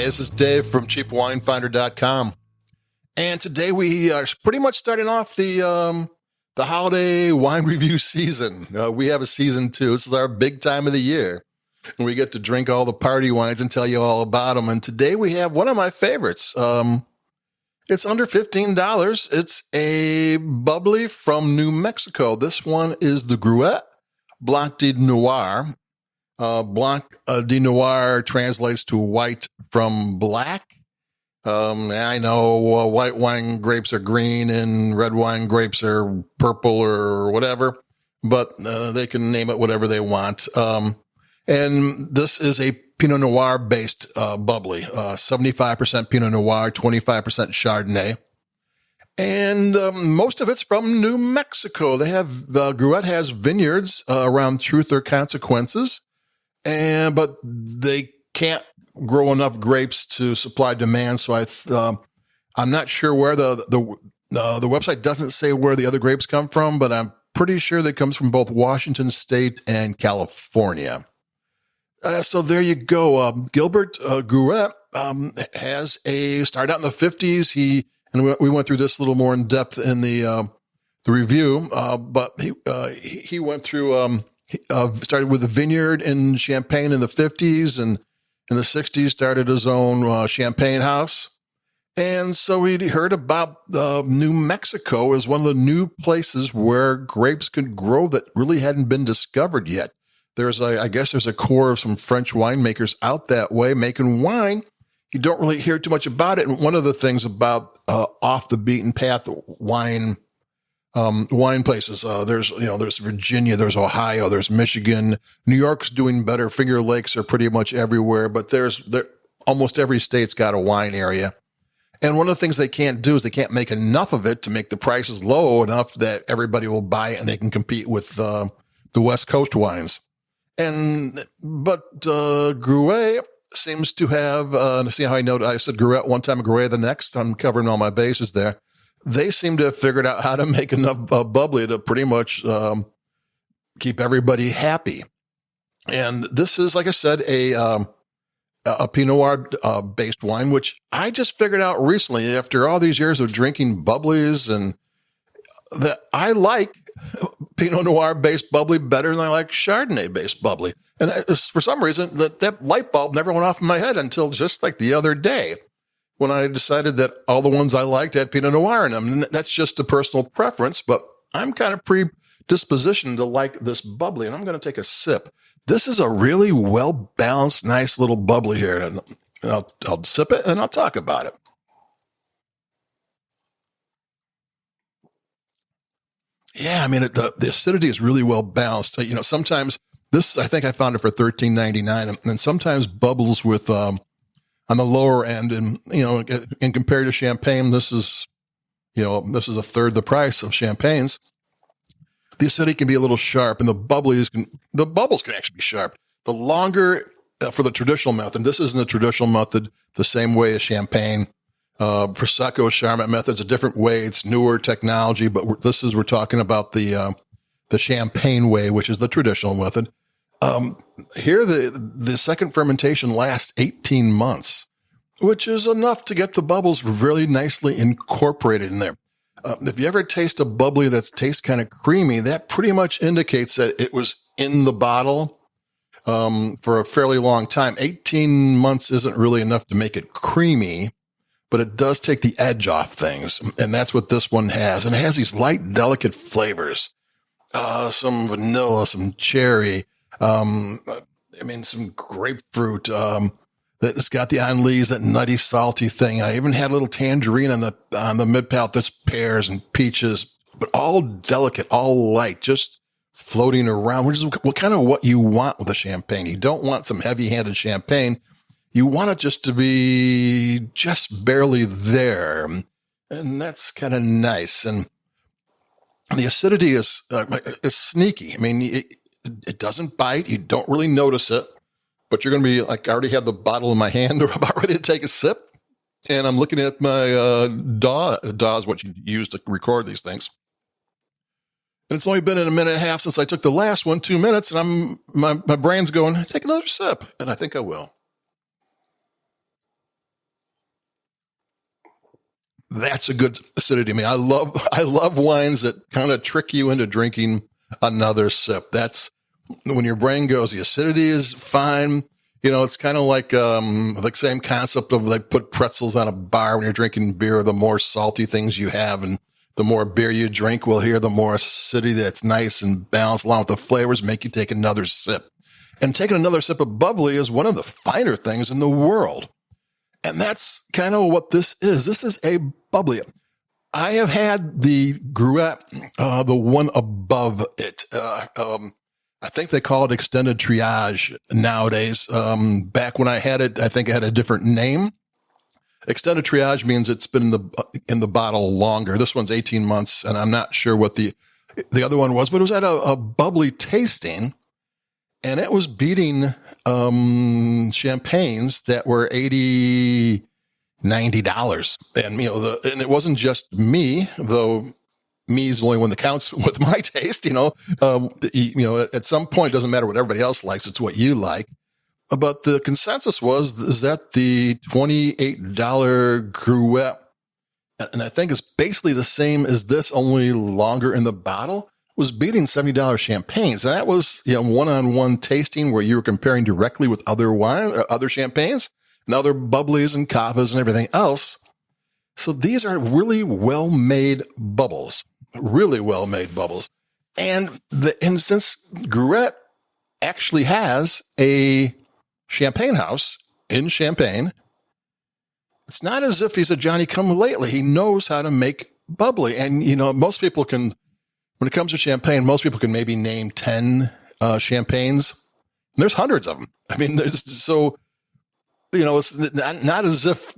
Hey, this is Dave from cheapwinefinder.com. And today we are pretty much starting off the holiday wine review season. We have a season 2. This is our big time of the year. And we get to drink all the party wines and tell you all about them. And today we have one of my favorites. It's under $15. It's a bubbly from New Mexico. This one is the Gruet Blanc de Noirs. Blanc de Noir translates to white from black. I know white wine grapes are green and red wine grapes are purple or whatever, but they can name it whatever they want. And this is a Pinot Noir based bubbly, 75% Pinot Noir, 25% Chardonnay. And most of it's from New Mexico. They have, Gruet has vineyards around Truth or Consequences, but they can't grow enough grapes to supply demand. So I'm not sure where the website doesn't say where the other grapes come from, but I'm pretty sure that comes from both Washington State and California. So there you go. Gilbert Gruet started out in the 50s. We went through this a little more in depth in the review, but he went through. Started with a vineyard in Champagne in the 50s, and in the 60s started his own champagne house. And so he heard about New Mexico as one of the new places where grapes could grow that really hadn't been discovered yet. I guess there's a core of some French winemakers out that way making wine. You don't really hear too much about it. And one of the things about off the beaten path wine places, there's Virginia, there's Ohio, there's Michigan, New York's doing better. Finger Lakes are pretty much everywhere, but almost every state's got a wine area. And one of the things they can't do is they can't make enough of it to make the prices low enough that everybody will buy it and they can compete with the West Coast wines. But Gruet seems to have, see how I said Gruet one time, Gruet the next. I'm covering all my bases there. They seem to have figured out how to make enough bubbly to pretty much keep everybody happy. And this is, like I said, a Pinot Noir based wine, which I just figured out recently after all these years of drinking bubblies, and that I like Pinot Noir based bubbly better than I like Chardonnay based bubbly. And for some reason, that light bulb never went off in my head until just like the other day, when I decided that all the ones I liked had Pinot Noir in them. And that's just a personal preference, but I'm kind of predispositioned to like this bubbly, and I'm going to take a sip. This is a really well-balanced, nice little bubbly here. And I'll sip it and I'll talk about it. Yeah, I mean, the acidity is really well-balanced. Sometimes I think I found it for $13.99, and sometimes bubbles with, on the lower end, and compared to champagne, this is a third the price of champagnes. The acidity can be a little sharp, and the bubbles can actually be sharp. The longer for the traditional method, this isn't the traditional method the same way as champagne. Prosecco, Charmat method's a different way. It's newer technology, but we're talking about the champagne way, which is the traditional method. Here, the second fermentation lasts 18 months, which is enough to get the bubbles really nicely incorporated in there. If you ever taste a bubbly that tastes kind of creamy, that pretty much indicates that it was in the bottle for a fairly long time. 18 months isn't really enough to make it creamy, but it does take the edge off things, and that's what this one has. And it has these light, delicate flavors, some vanilla, some cherry, some grapefruit. It's got the anise, that nutty, salty thing. I even had a little tangerine on the mid-palate. That's pears and peaches, but all delicate, all light, just floating around, which is what you want with a champagne. You don't want some heavy-handed champagne. You want it just to be just barely there, and that's kind of nice. And the acidity is sneaky. I mean, it doesn't bite. You don't really notice it. But you're going to be like, I already have the bottle in my hand or about ready to take a sip. And I'm looking at my DAW. DAW is what you use to record these things. And it's only been in a minute and a half since I took the last one, 2 minutes. And my brain's going, take another sip. And I think I will. that's a good acidity to me. I love wines that kind of trick you into drinking another sip. That's when your brain goes, the acidity is fine. It's kind of like the same concept of like put pretzels on a bar when you're drinking beer. The more salty things you have and the more beer you drink, the more acidity that's nice and balanced along with the flavors make you take another sip. And taking another sip of bubbly is one of the finer things in the world. And that's kind of what this is. This is a bubbly. I have had the Gruet, the one above it. I think they call it extended triage nowadays. Back when I had it, I think it had a different name. Extended triage means it's been in the bottle longer. This one's 18 months, and I'm not sure what the other one was, but it was at a bubbly tasting, and it was beating champagnes that were $80, $90. And and it wasn't just me, though. Me is the only one that counts with my taste. At some point, it doesn't matter what everybody else likes; it's what you like. But the consensus is that the $28 Gruet, and I think it's basically the same as this, only longer in the bottle, was beating $70 champagnes. And that was one-on-one tasting where you were comparing directly with other wine, or other champagnes, and other bubblies and cavas and everything else. So these are really well-made bubbles. Really well-made bubbles. And since Gruet actually has a champagne house in Champagne, it's not as if he's a Johnny-come-lately. He knows how to make bubbly. And, most people can, when it comes to champagne, most people can maybe name 10 champagnes. And there's hundreds of them. I mean, it's not as if,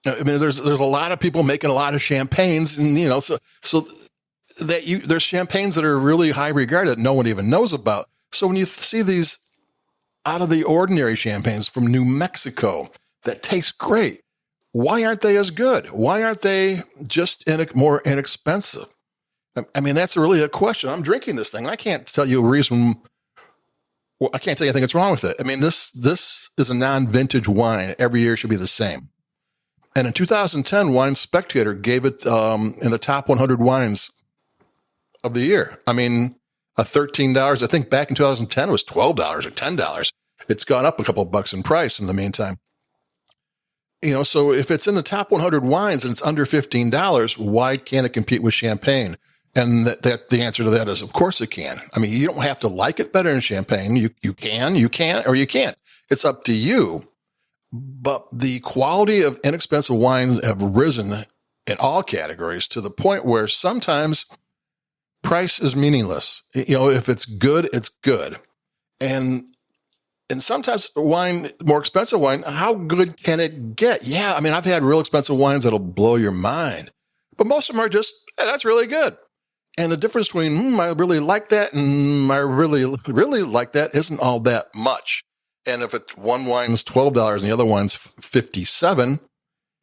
there's a lot of people making a lot of champagnes, and there's champagnes that are really high regard that no one even knows about. So when you see these out of the ordinary champagnes from New Mexico that taste great, why aren't they as good? Why aren't they just more inexpensive? I mean, that's really a question. I'm drinking this thing. I can't tell you a reason. Well, I can't tell you anything that's wrong with it. I mean, this is a non-vintage wine. Every year should be the same. And in 2010, Wine Spectator gave it in the top 100 wines of the year. I mean, $13. I think back in 2010 it was $12 or $10. It's gone up a couple of bucks in price in the meantime. So if it's in the top 100 wines and it's under $15, why can't it compete with champagne? And that the answer to that is, of course it can. I mean, you don't have to like it better than champagne. You can, or you can't. It's up to you. But the quality of inexpensive wines have risen in all categories to the point where sometimes price is meaningless. If it's good, it's good. And sometimes wine, more expensive wine, how good can it get? Yeah, I mean, I've had real expensive wines that'll blow your mind. But most of them are just, hey, that's really good. And the difference between, I really like that and I really, really like that isn't all that much. And if one wine's $12 and the other one's $57,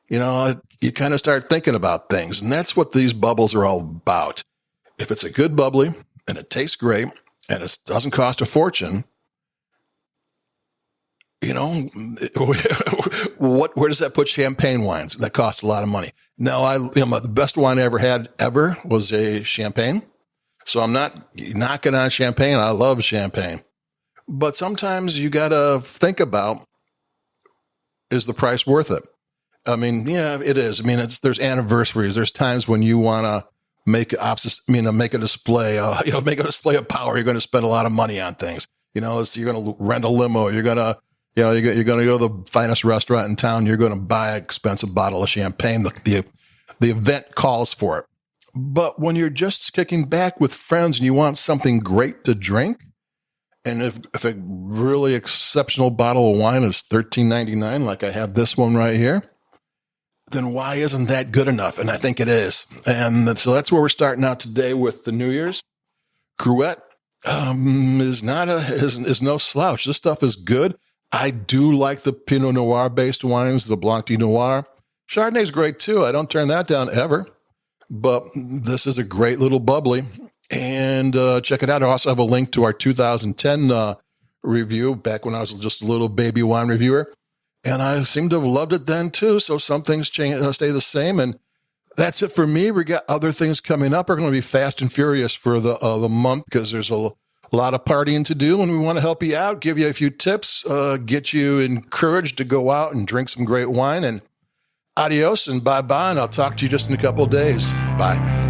you kind of start thinking about things. And that's what these bubbles are all about. If it's a good bubbly and it tastes great and it doesn't cost a fortune, where does that put champagne wines that cost a lot of money? No, the best wine I ever was a champagne. So I'm not knocking on champagne. I love champagne. But sometimes you got to think about, is the price worth it? I mean, yeah, it is. I mean, there's anniversaries. There's times when you want to make a display, make a display of power. You're going to spend a lot of money on things. You're going to rent a limo. You're going to, you're going to go to the finest restaurant in town. You're going to buy an expensive bottle of champagne. The event calls for it. But when you're just kicking back with friends and you want something great to drink, and if a really exceptional bottle of wine is $13.99, like I have this one right here, then why isn't that good enough? And I think it is. And so that's where we're starting out today with the New Year's. Gruet is no slouch. This stuff is good. I do like the Pinot Noir based wines, the Blanc de Noirs. Chardonnay's great too. I don't turn that down ever. But this is a great little bubbly. And check it out. I also have a link to our 2010 review back when I was just a little baby wine reviewer. And I seem to have loved it then too. So some things stay the same. And That's it for me. We got other things coming up. We're going to be fast and furious for the month because there's a lot of partying to do, and we want to help you out, give you a few tips, get you encouraged to go out and drink some great wine. And adios and bye-bye, and I'll talk to you just in a couple of days. Bye.